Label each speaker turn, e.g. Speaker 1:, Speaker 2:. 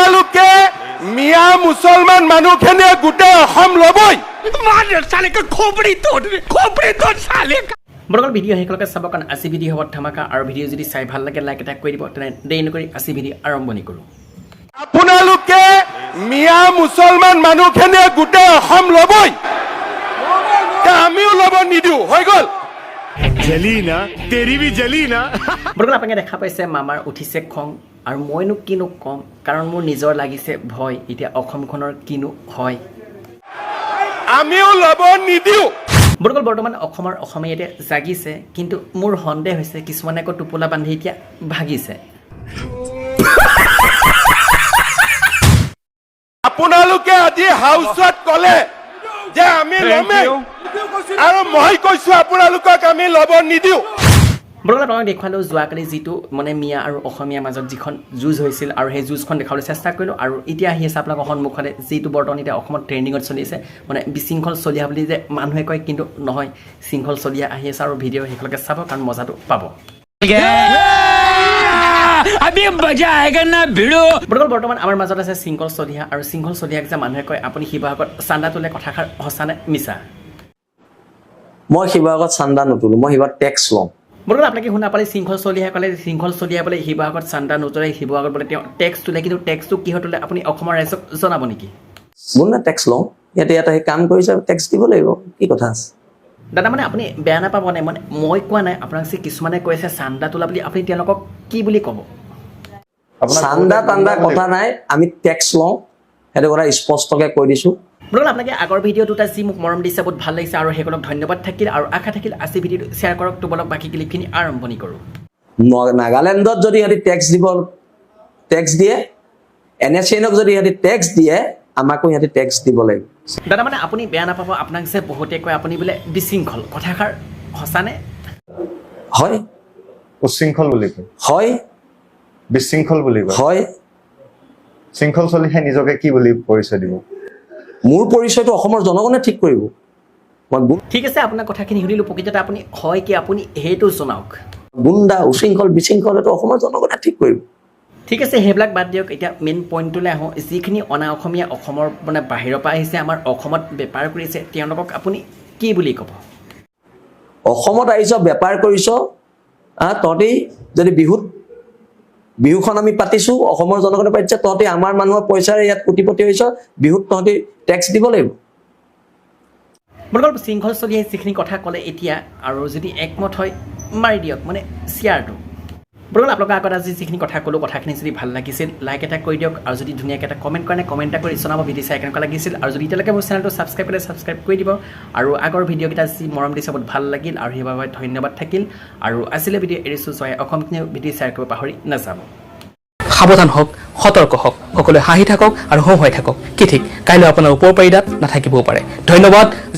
Speaker 1: আপোনালোকে মিয়া মুছলমান মানুহখিনিয়ে গোটেই অসম ল'বই
Speaker 2: বৰ্তমান ভিডিঅ' শেষলৈকে চাব কাৰণ আজি ভিডিঅ' হ'ব ধামাকা আৰু ভিডিঅ' যদি চাই ভাল লাগে লাইক এটা কৰি দিব তেনে দেৰি নকৰি আজি ভিডিঅ' আৰম্ভণি কৰোঁ
Speaker 1: আপোনালোকে মিয়া মুছলমান মানুহখিনিয়ে গোটেই অসম ল'বই আমিও ল'ব নিদিওঁ হৈ গ'ল
Speaker 3: जली ना तेरी भी जली ना
Speaker 2: বৰ্তমান আপোনালোকে দেখা পাইছে মামাৰ উঠিছে খং আৰু মইনো কিনো কম কাৰণ মোৰ নিজৰ লাগিছে ভয় এতিয়া অসমখনৰ কিনো হয়
Speaker 1: আমিও ল'ব নিদিওঁ
Speaker 2: বৰ্তমান অসমৰ অসমে এতিয়া জাগিছে কিন্তু মোৰ সন্দেহ হৈছে কিছুমানে আকৌ টোপোলা বান্ধি এতিয়া ভাগিছে
Speaker 1: আপোনালোকে আজি হাউচত ক'লে যে আমি ল'মেই আৰু মই কৈছোঁ আপোনালোকক আমি ল'ব নিদিওঁ
Speaker 2: বৰ্তমান আপোনাক দেখুৱালোঁ যোৱাকালি যিটো মানে মিয়া আৰু অসমীয়াৰ মাজত যিখন যুঁজ হৈছিল আৰু সেই যুঁজখন দেখাবলৈ চেষ্টা কৰিলোঁ আৰু এতিয়া আহি আছে আপোনালোকৰ সন্মুখতে যিটো বৰ্তমান এতিয়া অসমত ট্ৰেণ্ডিঙত চলি আছে মানে বিশৃংখল চলিয়া বুলি যে মানুহে কয় কিন্তু নহয় শৃংখল চলিয়া আহি আছে আৰু ভিডিঅ' শেষলৈকে চাব কাৰণ মজাটো পাব বৰ্তমান আমাৰ মাজত আছে শৃংখল চলিয়া আৰু শৃংখল চলিয়াক যে মানুহে কয় আপুনি শিৱসাগৰত চান্দা তোলে কথাষাৰ সঁচানে মিছা
Speaker 4: মই শিৱসাগৰত চান্দা নোতোলো মই শিৱসাগৰত টেক্স লওঁ
Speaker 2: বৰ্তমান আপোনালোকে শুনা পালে শৃংখল চলিয়া ক'লে শৃংখল চলিয়া বোলে শিৱসাগৰত চান্দা নোতোলে শিৱসাগৰত বোলে তেওঁ টেক্স তোলে কিন্তু টেক্সটো কিহত তোলে আপুনি অসমৰ ৰাইজক জনাব নেকি
Speaker 4: মোৰ না টেক্স লওঁ ইয়াতে সেই কাম কৰিছে টেক্স দিব লাগিব কি কথা আছে
Speaker 2: দাদা মানে আপুনি বেয়া নাপাব নাই মানে মই কোৱা নাই আপোনাক যে কিছুমানে কৈছে চান্দা তোলা বুলি আপুনি তেওঁলোকক কি বুলি ক'ব
Speaker 4: চান্দা তান্দা কথা নাই আমি টেক্স লওঁ সেইটো কথা স্পষ্টকৈ কৈ দিছোঁ
Speaker 2: বৰ্তমান আপোনালোকে আগৰ ভিডিঅ' দুটা যি মোক মৰম দিছে বহুত ভাল লাগিছে আৰু সেইসকলক ধন্যবাদ থাকিল আৰু আশা থাকিল আজি ভিডিঅ'টো শ্বেয়াৰ কৰক তো বলক বাকী ক্লিপখিনি আৰম্ভণি কৰোঁ
Speaker 4: নাগালেণ্ডত যদি সিহঁতি টেক্স দিয়ে NSCNক যদি সিহঁতি টেক্স দিয়ে আমাকো সিহঁতি টেক্স দিব লাগিব
Speaker 2: দাদা মানে আপুনি বেয়া নাপাব আপোনাক যে বহুতে কয় আপুনি বোলে বিশৃংখল কথাষাৰ সঁচানে
Speaker 4: হয়
Speaker 5: উশৃংখল বুলি কয়
Speaker 4: হয়
Speaker 5: বিশৃংখল বুলি কয়
Speaker 4: হয়
Speaker 5: শৃংখল চলিহে নিজকে কি বুলি পৰিচয় দিব
Speaker 4: মোৰ পৰিচয়টো অসমৰ জনগণে ঠিক কৰিব মই
Speaker 2: ঠিক আছে আপোনাৰ কথাখিনি শুনিলোঁ প্ৰকৃততে আপুনি হয় কি আপুনি সেইটো জনাওক
Speaker 4: গুণ্ডা উশৃংখল বিশৃংখল এইটো অসমৰ জনগণে ঠিক কৰিব
Speaker 2: ঠিক আছে সেইবিলাক বাদ দিয়ক এতিয়া মেইন পইণ্টটোলৈ আহোঁ যিখিনি অনা অসমীয়া অসমৰ মানে বাহিৰৰ পৰা আহিছে আমাৰ অসমত বেপাৰ কৰিছে তেওঁলোকক আপুনি কি বুলি ক'ব
Speaker 4: অসমত আহিছ বেপাৰ কৰিছ তহঁতি যদি বিহুখন আমি পাতিছোঁ অসমৰ জনগণে পাতিছে তহঁতি আমাৰ মানুহৰ পইচাৰে ইয়াত কোটিপতি হৈছ বিহুত তহঁতি টেক্স দিব লাগিব
Speaker 2: বৰ্তমান শৃংখল চলিয়াই যিখিনি কথা ক'লে এতিয়া আৰু যদি একমত হয় মাৰি দিয়ক মানে শ্বেয়াৰটো বৰ্তমান আপোনালোকৰ আগত আজি যিখিনি কথা ক'লোঁ কথাখিনি যদি ভাল লাগিছিল লাইক এটা কৰি দিয়ক আৰু যদি ধুনীয়াকৈ এটা কমেণ্ট কৰে কমেণ্ট এটা কৰি জনাব ভিডিঅ' চাই কেনেকুৱা লাগিছিল আৰু যদি এতিয়ালৈকে মোৰ চেনেলটো ছাবস্ক্ৰাইব কৰিলে ছাবস্ক্ৰাইব কৰি দিব আৰু আগৰ ভিডিঅ'কেইটা যি মৰম দিছে বহুত ভাল লাগিল আৰু সেইবাবে ধন্যবাদ থাকিল আৰু আজিলৈ ভিডিঅ' এৰিছোঁ জয় অসমখিনি ভিডিঅ' শ্বেয়াৰ কৰিব পাহৰি নাযাব
Speaker 6: সাৱধান হওক সতৰ্ক হওক সকলোৱে হাঁহি থাকক আৰু হওঁ হৈ থাকক কি ঠিক কাইলৈ আপোনাৰ উপকাৰিতাত নাথাকিবও পাৰে ধন্যবাদ